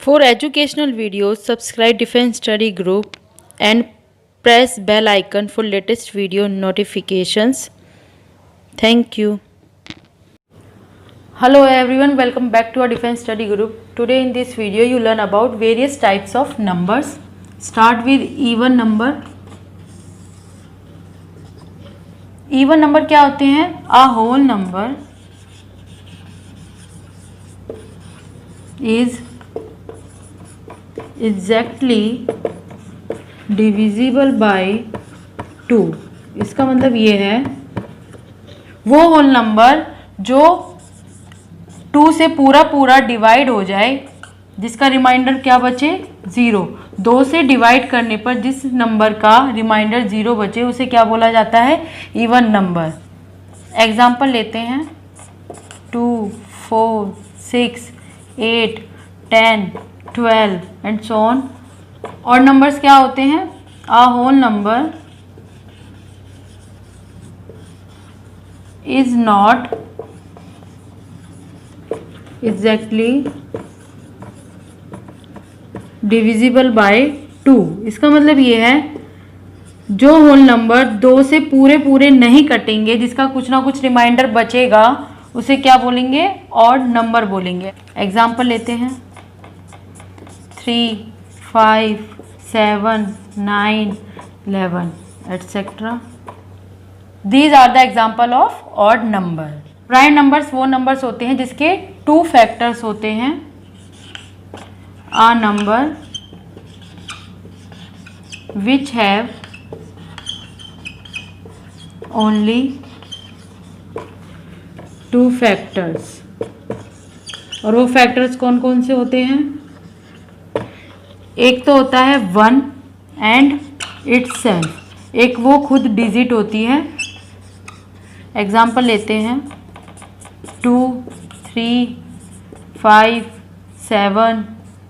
For educational videos, subscribe Defense Study Group and press bell icon for latest video notifications. Thank you. Hello everyone, welcome back to our Defense Study Group. Today in this video you learn about various types of numbers. Start with even number. Even number क्या होते हैं? A whole number is exactly divisible by 2. इसका मतलब ये है वो whole number जो 2 से पूरा डिवाइड हो जाए, जिसका रिमाइंडर क्या बचे? 0. 2 से डिवाइड करने पर जिस नंबर का रिमाइंडर 0 बचे उसे क्या बोला जाता है? Even number. एग्जाम्पल लेते हैं. 2, 4, 6, 8, 10, 12 एंड सो ऑन. और नंबर्स क्या होते हैं? A whole number is not exactly divisible by 2. इसका मतलब ये है जो होल नंबर 2 से पूरे नहीं कटेंगे, जिसका कुछ ना कुछ रिमाइंडर बचेगा, उसे क्या बोलेंगे? ऑड नंबर बोलेंगे. एग्जाम्पल लेते हैं. 3, 5, 7, 9, 11 etc. These are the example of odd number. Prime numbers वो नंबर्स होते हैं जिसके 2 फैक्टर्स होते हैं. A number which have only 2 factors. और वो फैक्टर्स कौन कौन से होते हैं? एक तो होता है 1 एंड इटसेल्फ. एक वो खुद डिजिट होती है. एग्जाम्पल लेते हैं. 2, 3, 5, 7,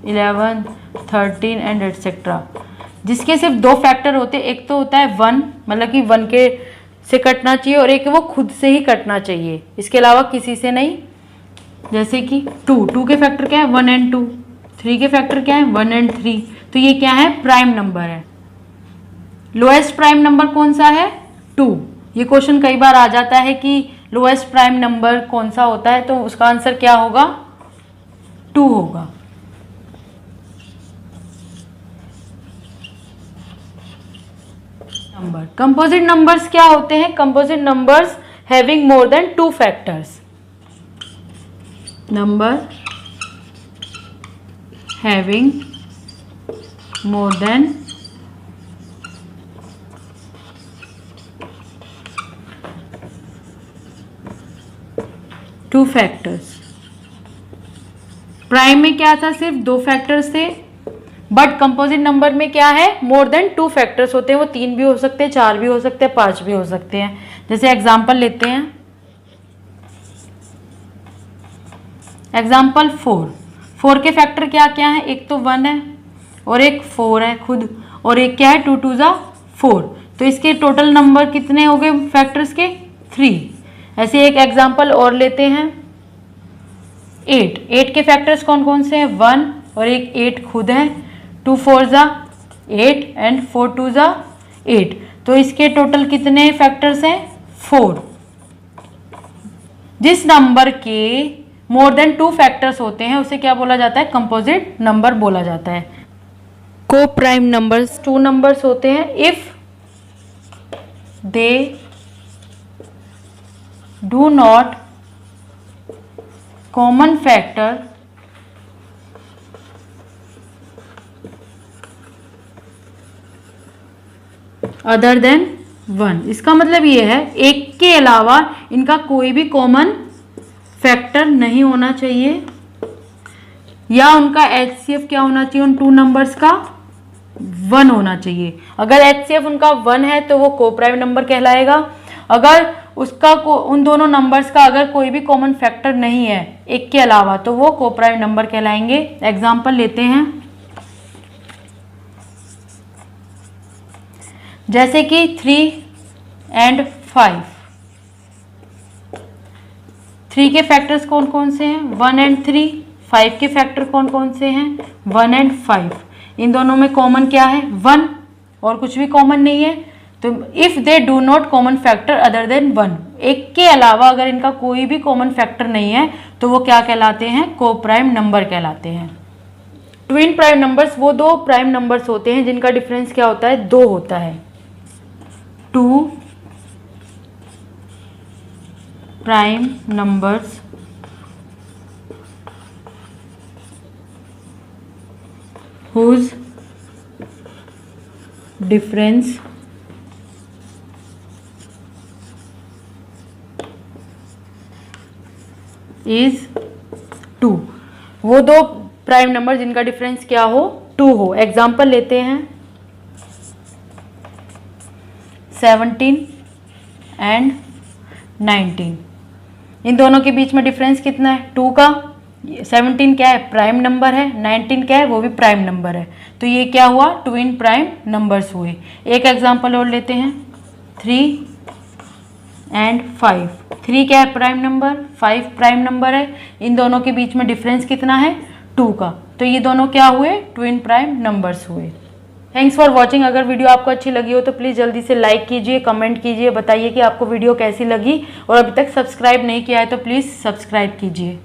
11, 13 एंड एटसेट्रा. जिसके सिर्फ 2 फैक्टर होते हैं. एक तो होता है 1, मतलब कि 1 के से कटना चाहिए, और एक वो खुद से ही कटना चाहिए, इसके अलावा किसी से नहीं. जैसे कि 2 के फैक्टर क्या है? 1 एंड 2. 3 के फैक्टर क्या है? 1 एंड 3. तो ये क्या है? प्राइम नंबर है. लोएस्ट प्राइम नंबर कौन सा है? 2. ये क्वेश्चन कई बार आ जाता है कि लोएस्ट प्राइम नंबर कौन सा होता है, तो उसका आंसर क्या होगा? 2 होगा. नंबर कंपोजिट नंबर्स क्या होते हैं? Composite numbers having more than 2 factors. Number having more than 2 factors. Prime में क्या था? सिर्फ 2 फैक्टर्स थे. बट कंपोजिट नंबर में क्या है? मोर देन 2 फैक्टर्स होते हैं. वो 3 भी हो सकते हैं, 4 भी हो सकते हैं, 5 भी हो सकते हैं. जैसे एग्जाम्पल लेते हैं. एग्जाम्पल 4 के फैक्टर क्या क्या है? एक तो 1 है और एक 4 है खुद, और एक क्या है? 2 2 जा 4. तो इसके टोटल नंबर कितने हो गए फैक्टर्स के? 3. ऐसे एक एग्जांपल और लेते हैं. 8 के फैक्टर्स कौन कौन से हैं? 1 और एक 8 खुद है. 2 4 जा 8 एंड 4 2 जा 8. तो इसके टोटल कितने फैक्टर्स हैं? 4. जिस नंबर के मोर देन 2 फैक्टर्स होते हैं उसे क्या बोला जाता है? कंपोजिट नंबर बोला जाता है. को प्राइम नंबर्स 2 नंबर्स होते हैं if they do not common factor other than 1. इसका मतलब ये है एक के अलावा इनका कोई भी कॉमन फैक्टर नहीं होना चाहिए, या उनका एचसीएफ क्या होना चाहिए? उन 2 नंबर्स का 1 होना चाहिए. अगर एचसीएफ उनका 1 है तो वो को प्राइम नंबर कहलाएगा. अगर उसका उन दोनों नंबर्स का अगर कोई भी कॉमन फैक्टर नहीं है एक के अलावा, तो वो को प्राइम नंबर कहलाएंगे. एग्जाम्पल लेते हैं. जैसे कि 3 एंड 5. 3 के फैक्टर्स कौन कौन से हैं? 1 एंड 3, 5 के फैक्टर कौन कौन से हैं? 1 एंड 5। इन दोनों में कॉमन क्या है? 1, और कुछ भी कॉमन नहीं है। तो if they do not common factor other than 1, एक के अलावा अगर इनका कोई भी कॉमन फैक्टर नहीं है तो वो क्या कहलाते हैं? को प्राइम नंबर कहलाते हैं। ट्विन प्राइम नंबर्स वो दो प्राइम नंबर्स होते हैं जिनका डिफरेंस क्या होता है? 2 होता है। 2 prime numbers whose difference is 2, वो दो प्राइम नंबर जिनका डिफरेंस क्या हो? 2 हो। एग्जाम्पल लेते हैं 17 एंड 19। इन दोनों के बीच में डिफरेंस कितना है? 2 का। 17 क्या है? प्राइम नंबर है। 19 क्या है? वो भी प्राइम नंबर है। तो ये क्या हुआ? ट्विन प्राइम नंबर्स हुए। एक एग्जांपल और लेते हैं 3 एंड 5। 3 क्या है? Prime number. 5 प्राइम नंबर है। इन दोनों के बीच में डिफरेंस कितना है? 2 का। तो ये दोनों क्या हुए? ट्विन प्राइम नंबर्स हुए। Thanks for watching. अगर वीडियो आपको अच्छी लगी हो तो प्लीज़ जल्दी से लाइक कीजिए, कमेंट कीजिए, बताइए कि आपको वीडियो कैसी लगी, और अभी तक सब्सक्राइब नहीं किया है तो प्लीज़ सब्सक्राइब कीजिए।